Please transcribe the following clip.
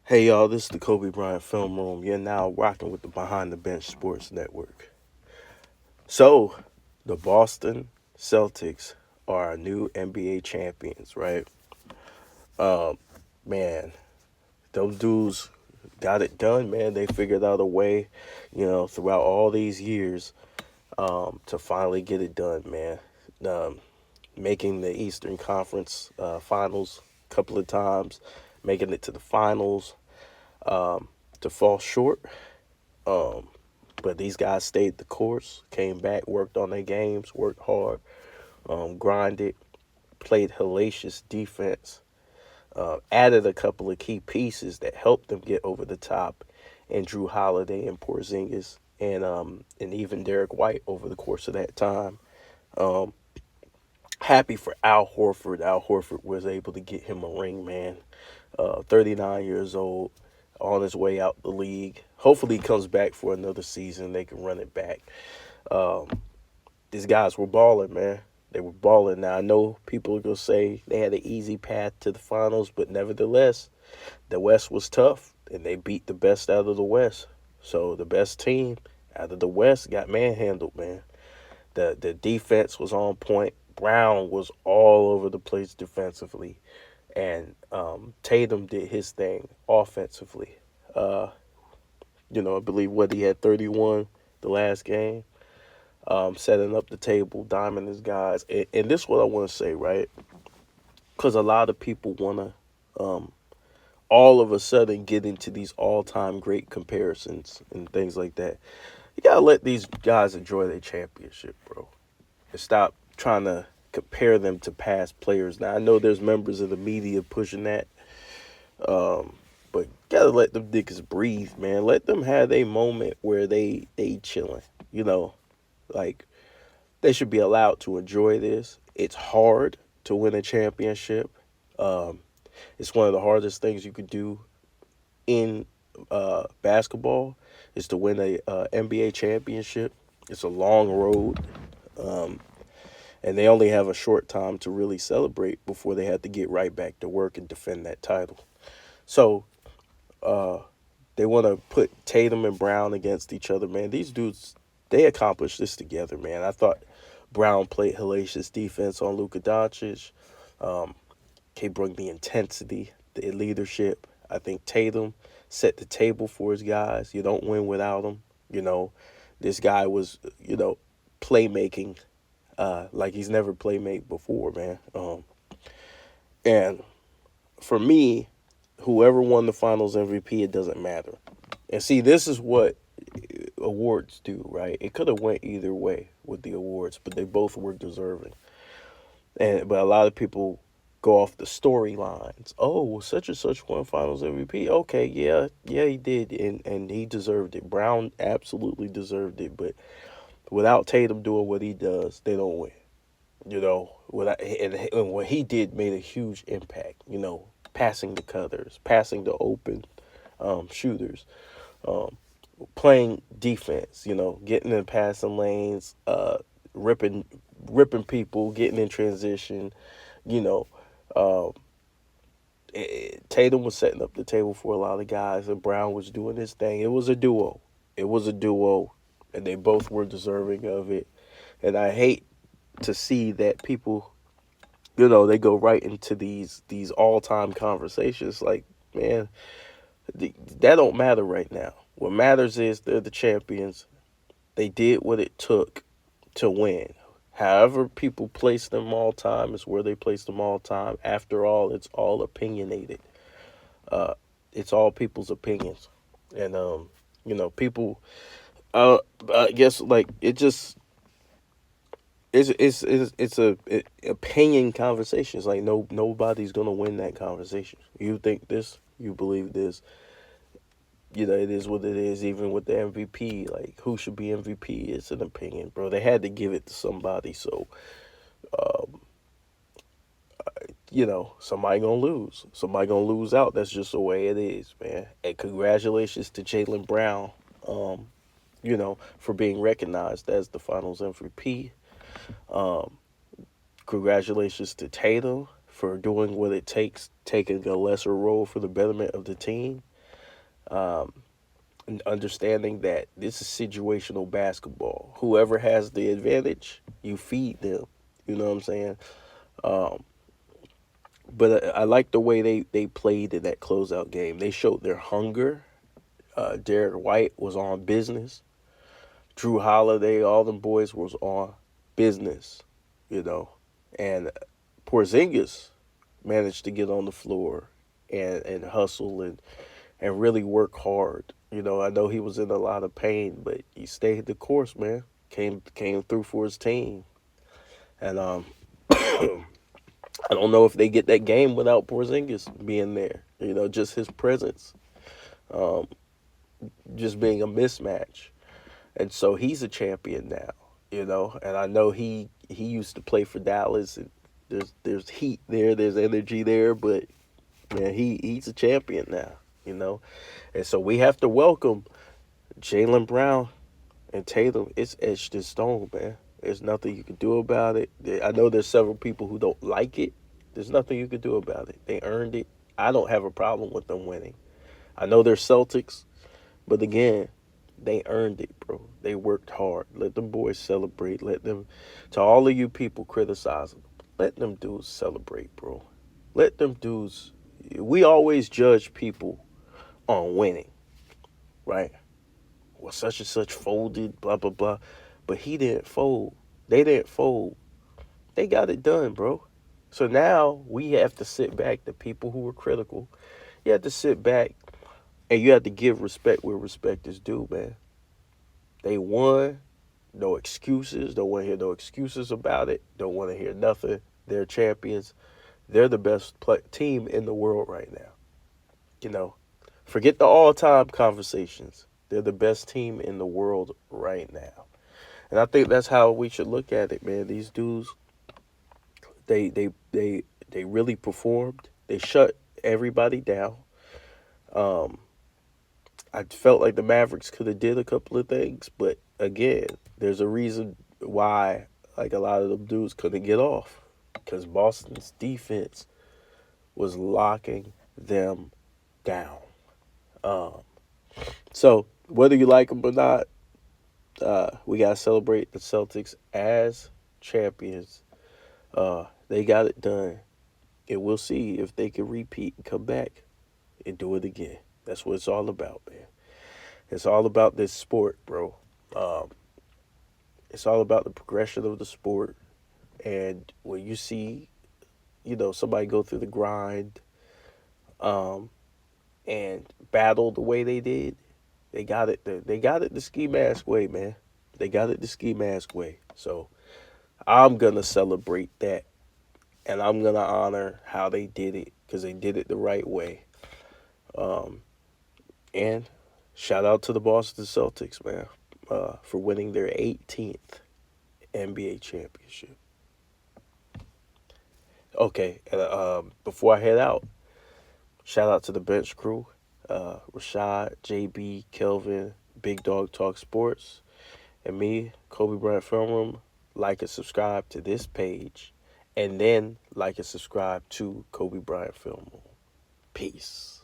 Hey y'all, this is the Kobe Bryant Film Room. You're now rocking with the Behind the Bench Sports Network. So, the Boston Celtics are our new NBA champions, right? Um, man, those dudes got it done, man. They figured out a way, throughout all these years, to finally get it done, man. Um, Making the Eastern Conference Finals a couple of times, making it to the finals, to fall short. Um, but these guys stayed the course, came back, worked on their games, worked hard, grinded, played hellacious defense, added a couple of key pieces that helped them get over the top, and Drew Holiday and Porzingis and even Derek White over the course of that time. Um, Happy for Al Horford. Al Horford was able to get him a ring, man. 39 years old, on his way out the league. Hopefully, he comes back for another season. They can run it back. Um, these guys were balling, man. They were balling. Now I know people are gonna say they had an easy path to the finals, but nevertheless, the West was tough, and they beat the best out of the West. So the best team out of the West got manhandled, man. The defense was on point. Brown was all over the place defensively, and Tatum did his thing offensively. Uh, I believe what he had 31 the last game, setting up the table, diming his guys. And this is what I want to say, right? Because a lot of people want to all of a sudden get into these all-time great comparisons and things like that. You gotta let these guys enjoy their championship, bro, and stop trying to compare them to past players. Now I know there's members of the media pushing that, but gotta let them niggas breathe, man. Let them have a moment where they chilling. You know, like they should be allowed to enjoy this. It's hard to win a championship. Um, it's one of the hardest things you could do in basketball is to win a NBA championship. It's a long road, um, and they only have a short time to really celebrate before they have to get right back to work and defend that title. So uh, they want to put Tatum and Brown against each other, man. These dudes, they accomplished this together, man. I thought Brown played hellacious defense on Luka Doncic. Um, he bring the intensity, the leadership. I think Tatum set the table for his guys. You don't win without him. You know, this guy was, playmaking like he's never playmate before, man. And for me, whoever won the Finals MVP, it doesn't matter. And see, this is what awards do, right? It could have went either way with the awards, but they both were deserving. And but a lot of people go off the storylines. Oh, well, such and such won Finals MVP. Okay, yeah, yeah, he did, and he deserved it. Brown absolutely deserved it, but without Tatum doing what he does, they don't win. And what he did made a huge impact. Passing the cutters, passing the open shooters, um, playing defense. Getting in passing lanes, ripping ripping people, getting in transition. You know, um, Tatum was setting up the table for a lot of guys, and Brown was doing his thing. It was a duo. It was a duo, and they both were deserving of it. And I hate to see that people, they go right into these all time conversations. Like, man, that don't matter right now. What matters is they're the champions. They did what it took to win. However, people place them all time is where they place them all time. After all, it's all opinionated. Uh, it's all people's opinions, and people. I guess like it just it's a opinion conversation. It's like nobody's gonna win that conversation. You think this, you believe this. It is what it is. Even with the MVP, like who should be MVP, it's an opinion, bro. They had to give it to somebody, so um, somebody gonna lose. Somebody gonna lose out. That's just the way it is, man. And congratulations to Jalen Brown, for being recognized as the Finals MVP. Um, Congratulations to Tatum for doing what it takes, taking a lesser role for the betterment of the team. And understanding that this is situational basketball. Whoever has the advantage, you feed them. You know what I'm saying? Um, but I like the way they played in that closeout game. They showed their hunger. Derek White was on business. Drew Holiday, all them boys was on business, you know. And Porzingis managed to get on the floor and hustle and really work hard. You know, I know he was in a lot of pain, but he stayed the course, man. Came through for his team. And I don't know if they get that game without Porzingis being there. You know, just his presence, um, just being a mismatch. And so he's a champion now, you know. And I know he used to play for Dallas, and there's heat there, there's energy there, but man, he's a champion now, you know. And so we have to welcome Jaylen Brown and Tatum. It's etched in stone, man. There's nothing you can do about it. I know there's several people who don't like it. There's nothing you can do about it. They earned it. I don't have a problem with them winning. I know they're Celtics, but again, they earned it, bro. They worked hard. Let them boys celebrate. Let them, to all of you people criticizing them, let them dudes celebrate, bro. Let them dudes. We always judge people on winning, right? Well, such and such folded, blah, blah, blah. But he didn't fold. They didn't fold. They got it done, bro. So now we have to sit back, the people who were critical, you have to sit back and you have to give respect where respect is due, man. They won. No excuses. Don't want to hear no excuses about it. Don't want to hear nothing. They're champions. They're the best team in the world right now. You know, forget the all-time conversations. They're the best team in the world right now. And I think that's how we should look at it, man. These dudes, they really performed. They shut everybody down. Um, I felt like the Mavericks could have did a couple of things, but again, there's a reason why like a lot of them dudes couldn't get off because Boston's defense was locking them down. Um, so whether you like them or not, we gotta celebrate the Celtics as champions. They got it done, and we'll see if they can repeat and come back and do it again. That's what it's all about, man. It's all about this sport, bro. Um, it's all about the progression of the sport. And when you see, you know, somebody go through the grind um, and battle the way they did, they got it. They got it the ski mask way, man. They got it the ski mask way. So I'm gonna celebrate that, and I'm gonna honor how they did it because they did it the right way. Um, and shout out to the Boston Celtics, man, for winning their 18th NBA championship. Okay, and before I head out, shout out to the bench crew, Rashad, JB, Kelvin, Big Dog Talk Sports, and me, Kobe Bryant Film Room. Like and subscribe to this page, and then like and subscribe to Kobe Bryant Film Room. Peace.